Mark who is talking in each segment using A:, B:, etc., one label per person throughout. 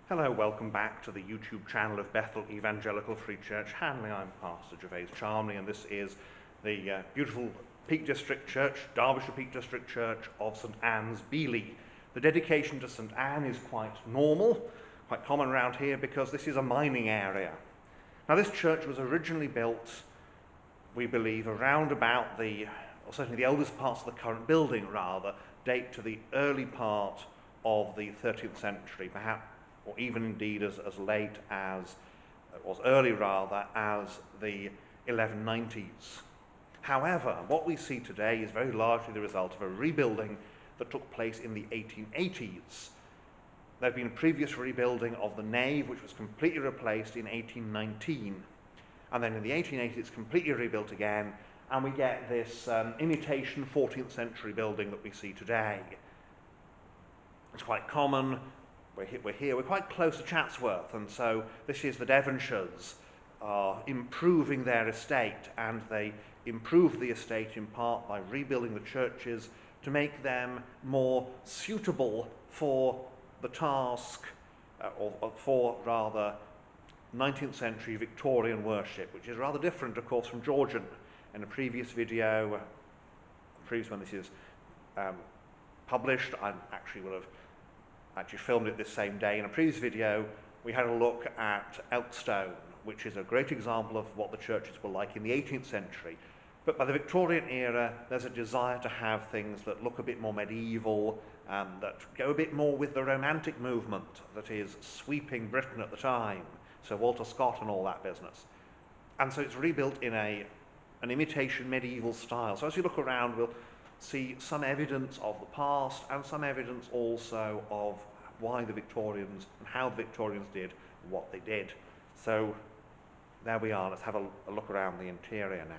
A: Hello, welcome back to the YouTube channel of Bethel Evangelical Free Church Hanley. I'm Pastor Charmley, and this is the beautiful Peak District Church, Derbyshire Peak District Church of St Anne's, Beeley. The dedication to St Anne is quite normal, quite common around here because this is a mining area. Now this church was originally built, we believe, around about or certainly the oldest parts of the current building rather, date to the early part of the 13th century, perhaps, or even indeed as late as, or as early rather, as the 1190s. However, what we see today is very largely the result of a rebuilding that took place in the 1880s. There had been a previous rebuilding of the nave, which was completely replaced in 1819. And then in the 1880s, it's completely rebuilt again, and we get this imitation 14th century building that we see today. It's quite common. We're quite close to Chatsworth, and so this is the Devonshires are improving their estate, and they improve the estate in part by rebuilding the churches to make them more suitable for the task, or for rather 19th century Victorian worship, which is rather different, of course, from Georgian. In a previous video, when this is published, I actually filmed it this same day. In a previous video, we had a look at Elkstone, which is a great example of what the churches were like in the 18th century. But by the Victorian era, there's a desire to have things that look a bit more medieval, that go a bit more with the Romantic movement that is sweeping Britain at the time. So Walter Scott and all that business. And so it's rebuilt in an imitation medieval style. So as you look around, we'll see some evidence of the past and some evidence also of why the Victorians and how the Victorians did what they did. So there we are. Let's have a look around the interior now.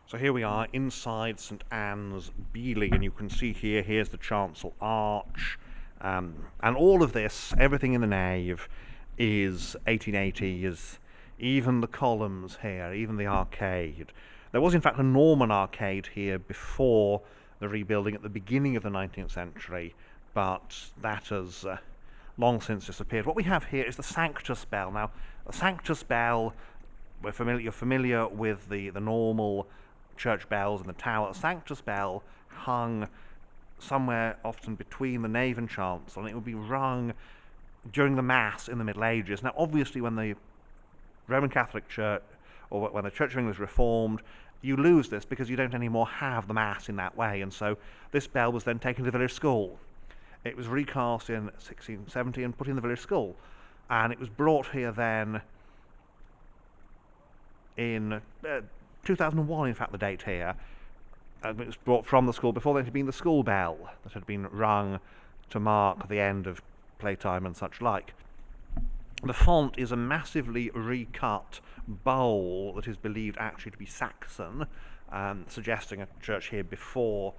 A: So here we are inside St Anne's, Beeley, and you can see here's the chancel arch, and all of this, everything in the nave, is 1880s. Even the columns here, even the arcade. There was in fact a Norman arcade here before the rebuilding at the beginning of the 19th century, but that has long since disappeared. What we have here is the Sanctus bell. Now, the Sanctus bell, you're familiar with the normal church bells in the tower. The Sanctus bell hung somewhere often between the nave and chancel, and it would be rung during the Mass in the Middle Ages. Now, obviously, when the Roman Catholic Church, or when the Church of England was reformed, you lose this because you don't anymore have the Mass in that way, and so this bell was then taken to the village school. It was recast in 1670 and put in the village school, and it was brought here then in 2001, in fact, the date here. It was brought from the school. Before then, it had been the school bell that had been rung to mark the end of playtime and such like. The font is a massively recut bowl that is believed actually to be Saxon, suggesting a church here before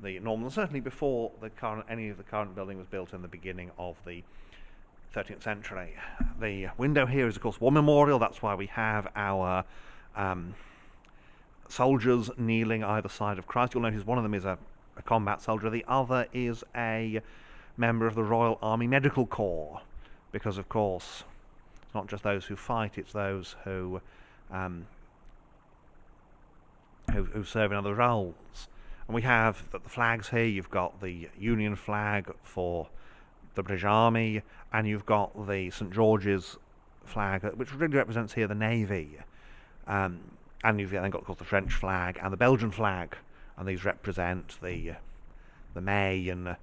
A: the Norman, certainly before any of the current building was built in the beginning of the 13th century. The window here is, of course, war memorial. That's why we have our soldiers kneeling either side of Christ. You'll notice one of them is a combat soldier. The other is a member of the Royal Army Medical Corps, because, of course, it's not just those who fight, it's those who serve in other roles. And we have the flags here. You've got the Union flag for the British Army, and you've got the St George's flag, which really represents here the Navy. And you've then got, of course, the French flag and the Belgian flag, and these represent the Maine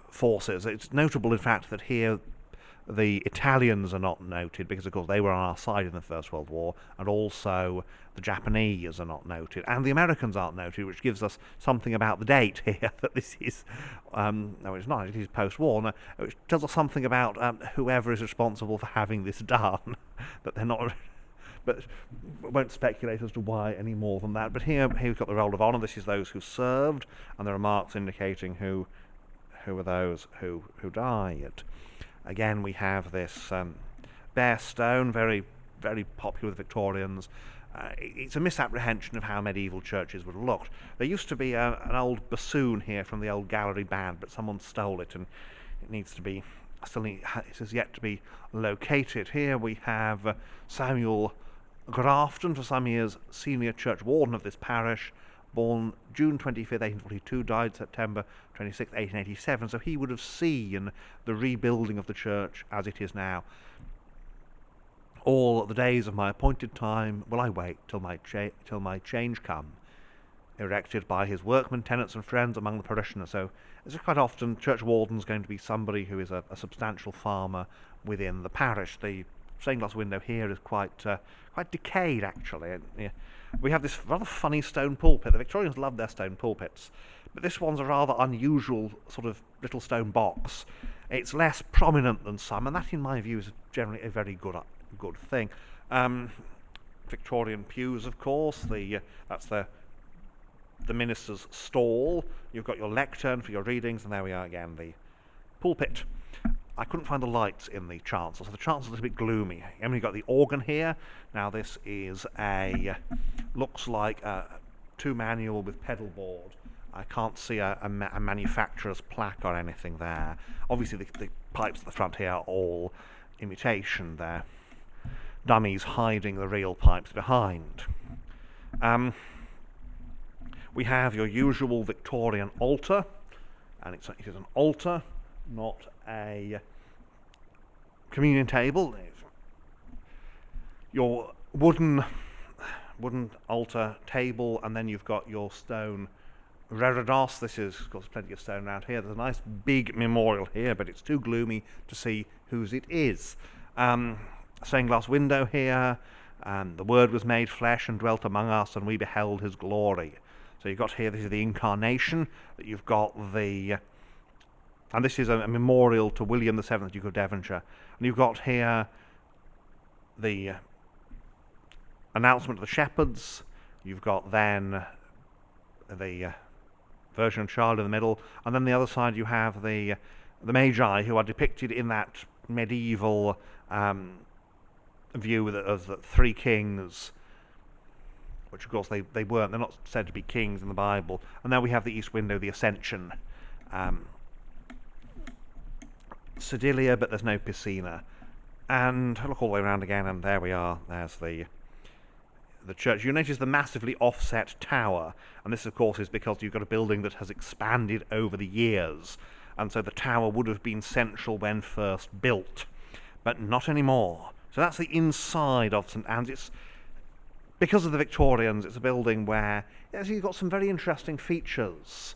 A: forces. It's notable, in fact, that here the Italians are not noted because, of course, they were on our side in the First World War, and also the Japanese are not noted, and the Americans aren't noted, which gives us something about the date here, that this is, no, it's not, it is post-war, which tells us something about whoever is responsible for having this done, that they're not, but won't speculate as to why any more than that. But here we've got the roll of honour. This is those who served, and there are marks indicating who are those who died. Again, we have this bare stone, very, very popular with Victorians. It's a misapprehension of how medieval churches would have looked. There used to be an old bassoon here from the old gallery band, but someone stole it and it needs to be, it is yet to be located. Here we have Samuel Grafton, for some years senior church warden of this parish, born June 25th, 1842, died September 26th, 1887, so he would have seen the rebuilding of the church as it is now. All the days of my appointed time will I wait till my change come, erected by his workmen, tenants and friends among the parishioners. So it's quite often church warden's going to be somebody who is a substantial farmer within the parish. The stained glass window here is quite decayed, actually. We have this rather funny stone pulpit. The Victorians loved their stone pulpits, but this one's a rather unusual sort of little stone box. It's less prominent than some, and that in my view is generally a very good thing. Victorian pews, of course. That's the minister's stall. You've got your lectern for your readings, and there we are again, the pulpit. I couldn't find the lights in the chancel, so the chancel's a little bit gloomy. You've only got the organ here. Now this is looks like a 2-manual with pedal board. I can't see a manufacturer's plaque or anything there. Obviously the pipes at the front here are all imitation. They're dummies hiding the real pipes behind. We have your usual Victorian altar, and it is an altar, not a communion table. Your wooden altar table, and then you've got your stone reredos. This is, of course, plenty of stone around here. There's a nice big memorial here, but it's too gloomy to see whose it is. Stained glass window here. The Word was made flesh and dwelt among us, and we beheld his glory. So you've got here, this is the incarnation. You've got and this is a memorial to William the Seventh, Duke of Devonshire. And you've got here the announcement of the shepherds. You've got then the Virgin Child in the middle, and then the other side you have the Magi, who are depicted in that medieval view of the three kings, which of course they weren't. They're not said to be kings in the Bible. And then we have the east window, the Ascension. Sedilia, but there's no piscina. And look all the way around again, and there we are. There's the church. You notice the massively offset tower, and this of course is because you've got a building that has expanded over the years, and so the tower would have been central when first built, but not anymore. So that's the inside of St Anne's. It's, because of the Victorians, it's a building where you've got some very interesting features.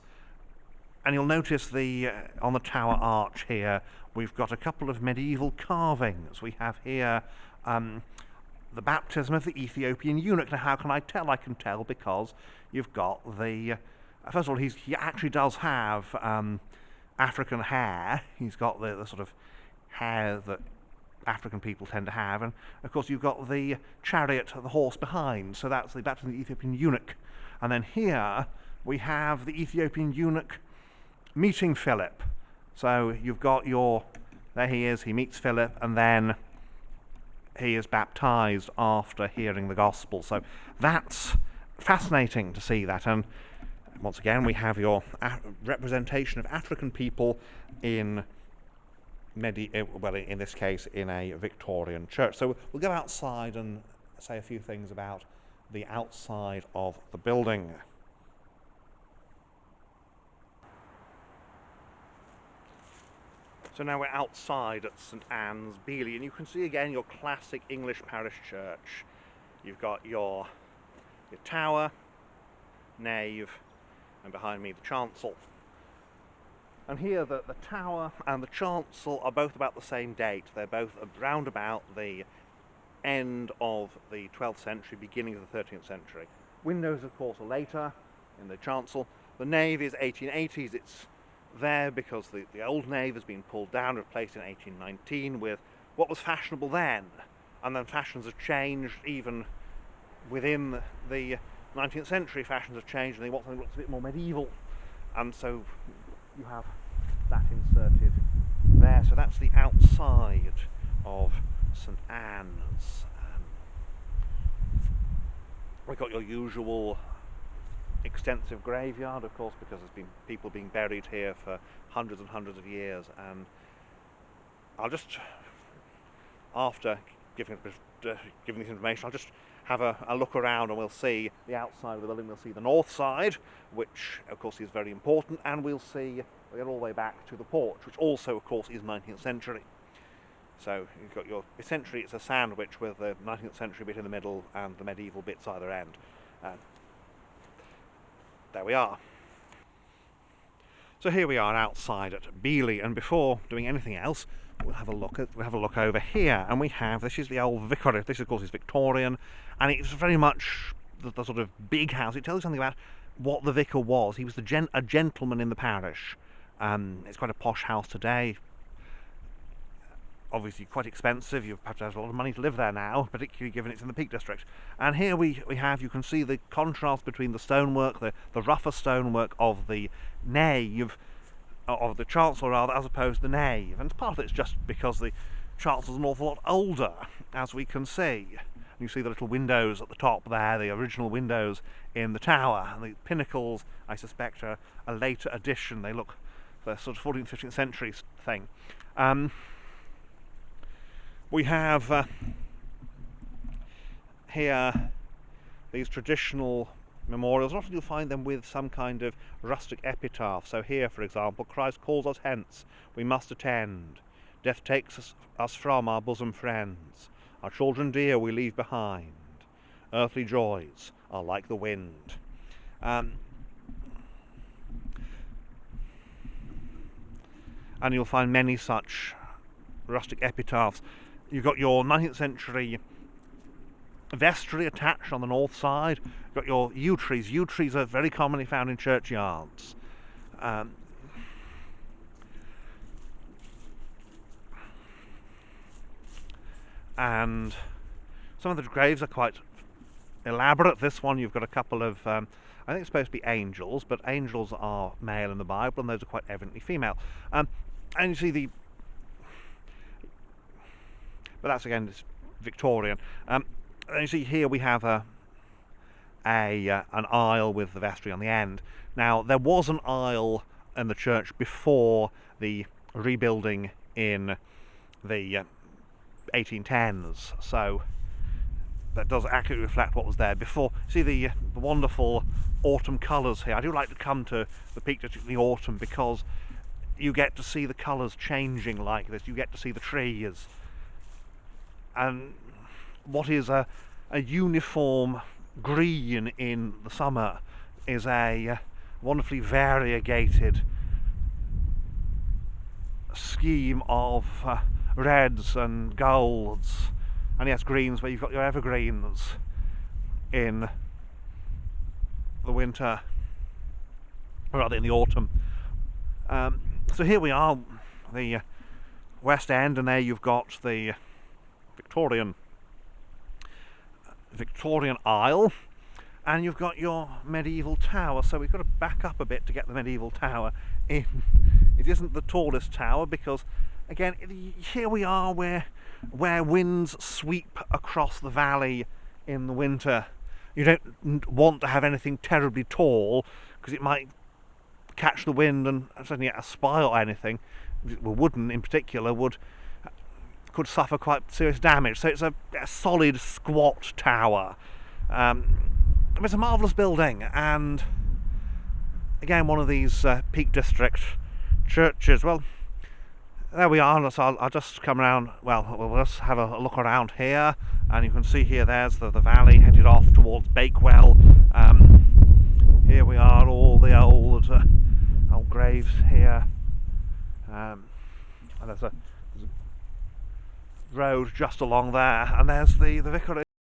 A: And you'll notice on the tower arch here, we've got a couple of medieval carvings. We have here the baptism of the Ethiopian eunuch. Now, how can I tell? I can tell because you've got first of all, he actually does have African hair. He's got the sort of hair that African people tend to have, and of course you've got the chariot, the horse behind, so that's the baptism of the Ethiopian eunuch. And then here we have the Ethiopian eunuch meeting Philip. So you've got there he is, he meets Philip, and then he is baptized after hearing the gospel. So that's fascinating to see that. And once again, we have your representation of African people in in this case in a Victorian church. So we'll go outside and say a few things about the outside of the building. So now we're outside at St Anne's, Beeley, and you can see again your classic English parish church. You've got your tower, nave, and behind me the chancel. And here the tower and the chancel are both about the same date. They're both around about the end of the 12th century, beginning of the 13th century. Windows, of course, are later in the chancel. The nave is 1880s. It's there because the old nave has been pulled down, replaced in 1819 with what was fashionable then. And then fashions have changed. Even within the 19th century, fashions have changed, and they want something that looks a bit more medieval. And so you have that inserted there. So that's the outside of St Anne's. We've got your usual extensive graveyard, of course, because there's been people being buried here for hundreds and hundreds of years. And I'll just, after giving this information, I'll just have a look around, and we'll see the outside of the building. We'll see the north side, which of course is very important, and we'll get all the way back to the porch, which also of course is 19th century. So you've got essentially it's a sandwich with the 19th century bit in the middle and the medieval bits either end. There we are. So here we are outside at Beeley, and before doing anything else, we'll have a look over here, and this is the old vicarage. This of course is Victorian, and it's very much the sort of big house. It tells you something about what the vicar was. He was a gentleman in the parish. It's quite a posh house today. Obviously quite expensive. You have to have a lot of money to live there now, particularly given it's in the Peak District. And here you can see the contrast between the stonework, the rougher stonework of the nave, of the chancel rather, as opposed to the nave. And part of it's just because the chancel's an awful lot older, as we can see. You see the little windows at the top there, the original windows in the tower. And the pinnacles, I suspect, are a later addition. They're sort of 14th, 15th century thing. We have here these traditional memorials. Often you'll find them with some kind of rustic epitaph. So here, for example, Christ calls us hence, we must attend. Death takes us from our bosom friends. Our children dear we leave behind. Earthly joys are like the wind. And you'll find many such rustic epitaphs. You've got your 19th century vestry attached on the north side. You've got your yew trees. Yew trees are very commonly found in churchyards. And some of the graves are quite elaborate. This one you've got a couple of, I think it's supposed to be angels, but angels are male in the Bible, and those are quite evidently female. And you see but that's again it's Victorian. And you see here we have an aisle with the vestry on the end. Now there was an aisle in the church before the rebuilding in the 1810s, so that does accurately reflect what was there before. See the wonderful autumn colours here. I do like to come to the Peak District in the autumn because you get to see the colours changing like this. You get to see the trees, and what is a uniform green in the summer is a wonderfully variegated scheme of reds and golds, and yes, greens, where you've got your evergreens in the winter, or rather in the autumn. So here we are, the West End, and there you've got the Victorian aisle, and you've got your medieval tower. So we've got to back up a bit to get the medieval tower in. It isn't the tallest tower because, again, here we are where winds sweep across the valley in the winter. You don't want to have anything terribly tall because it might catch the wind and certainly a spire or anything. Wooden in particular could suffer quite serious damage. So it's a solid squat tower. It's a marvellous building, and again one of these Peak District churches. Well, there we are. So I'll just come around. Well, we'll just have a look around here, and you can see here there's the valley headed off towards Bakewell. Here we are, all the old graves here, and there's a road just along there, and there's the vicarage.